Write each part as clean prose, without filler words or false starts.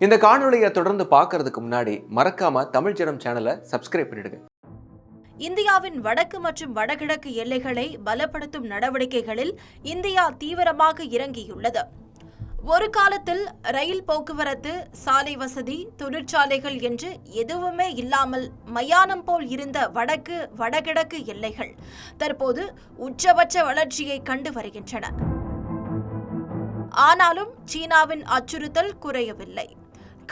இந்த காணொளியை தொடர்ந்து பார்க்கறதுக்கு முன்னாடி மறக்காம தமிழ் ஜனம் சேனலை சப்ஸ்கிரைப் பண்ணிடுங்க. இந்தியாவின் வடக்கு மற்றும் வடகிழக்கு எல்லைகளை பலப்படுத்தும் நடவடிக்கைகளில் இந்தியா தீவிரமாக இறங்கியுள்ளது. ஒரு காலத்தில் ரயில் போக்குவரத்து, சாலை வசதி, தொழிற்சாலைகள் என்று எதுவுமே இல்லாமல் மயானம் போல் இருந்த வடகிழக்கு எல்லைகள் தற்போது உச்சபட்ச வளர்ச்சியை கண்டு வருகின்றன. ஆனாலும் சீனாவின் அச்சுறுத்தல் குறையவில்லை.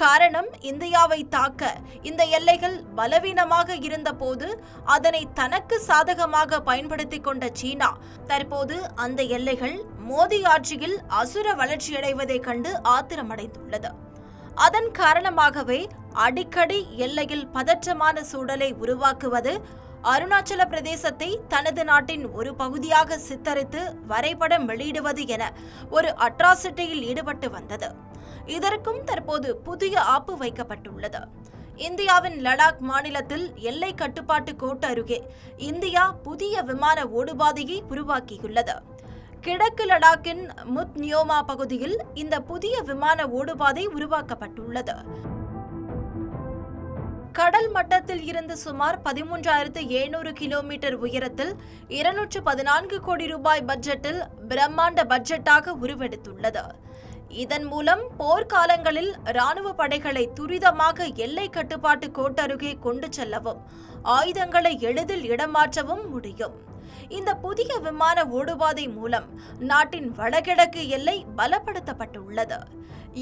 காரணம், இந்தியாவை தாக்க இந்த எல்லைகள் பலவீனமாக இருந்தபோது அதனை தனக்கு சாதகமாக பயன்படுத்திக் கொண்ட சீனா தற்போது அந்த எல்லைகள் மோடி ஆட்சியில் அசுர வளர்ச்சியடைவதைக் கண்டு ஆத்திரமடைந்துள்ளது. அதன் காரணமாகவே அடிக்கடி எல்லையில் பதற்றமான சூழலை உருவாக்குவது, அருணாச்சல பிரதேசத்தை தனது நாட்டின் ஒரு பகுதியாக சித்தரித்து வரைபடம் வெளியிடுவது என ஒரு அட்ராசிட்டியில் ஈடுபட்டு வந்தது. இதற்கும் தற்போது புதிய ஆப்பு வைக்கப்பட்டுள்ளது. இந்தியாவின் லடாக் மாநிலத்தில் எல்லை கட்டுப்பாட்டு கோட்டு அருகே இந்தியா புதிய விமான ஓடுபாதையை உருவாக்கியுள்ளது. கிழக்கு லடாக்கின் முத்நியோமா பகுதியில் இந்த புதிய விமான ஓடுபாதை உருவாக்கப்பட்டுள்ளது. கடல் மட்டத்தில் இருந்து சுமார் 13,700 கிலோமீட்டர் உயரத்தில் 214 கோடி ரூபாய் பட்ஜெட்டில் பிரம்மாண்ட பட்ஜெட்டாக உருவெடுத்துள்ளது. இதன் மூலம் போர்க்காலங்களில் ராணுவ படைகளை துரிதமாக எல்லை கட்டுப்பாட்டு கோட்டருகே கொண்டு செல்லவும், ஆயுதங்களை எளிதில் இடமாற்றவும் முடியும். இந்த புதிய விமான ஓடுபாதை மூலம் நாட்டின் வடகிழக்கு எல்லை பலப்படுத்தப்பட்டுள்ளது.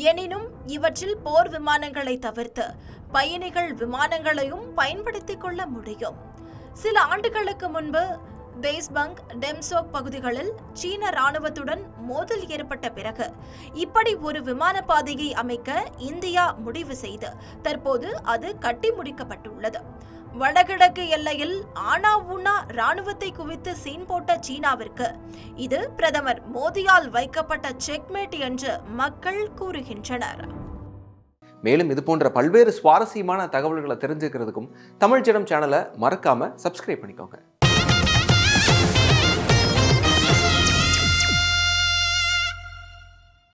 எனினும் இவற்றில் போர் விமானங்களை தவிர்த்து பயணிகள் விமானங்களையும் பயன்படுத்திக் கொள்ள முடியும். சில ஆண்டுகளுக்கு முன்பு தேஸ்பங், டெம்சோக் பகுதிகளில் சீன ராணுவத்துடன் மோதல் ஏற்பட்ட பிறகு இப்படி ஒரு விமான பாதையை அமைக்க இந்தியா முடிவு செய்து தற்போது அது கட்டி முடிக்கப்பட்டுள்ளது. வடகிழக்கு எல்லையில் ஆனா ஊனா ராணுவத்தை குவித்து சீன் போட்ட சீனாவிற்கு இது பிரதமர் மோடியால் வைக்கப்பட்ட செக்மேட் என்று மக்கள் கூறுகின்றனர். மேலும் இது போன்ற பல்வேறு சுவாரஸ்யமான தகவல்களை தெரிஞ்சுக்கிறதுக்கும் தமிழ் ஜனம் சேனலை மறக்காம சப்ஸ்கிரைப் பண்ணிக்கோங்க.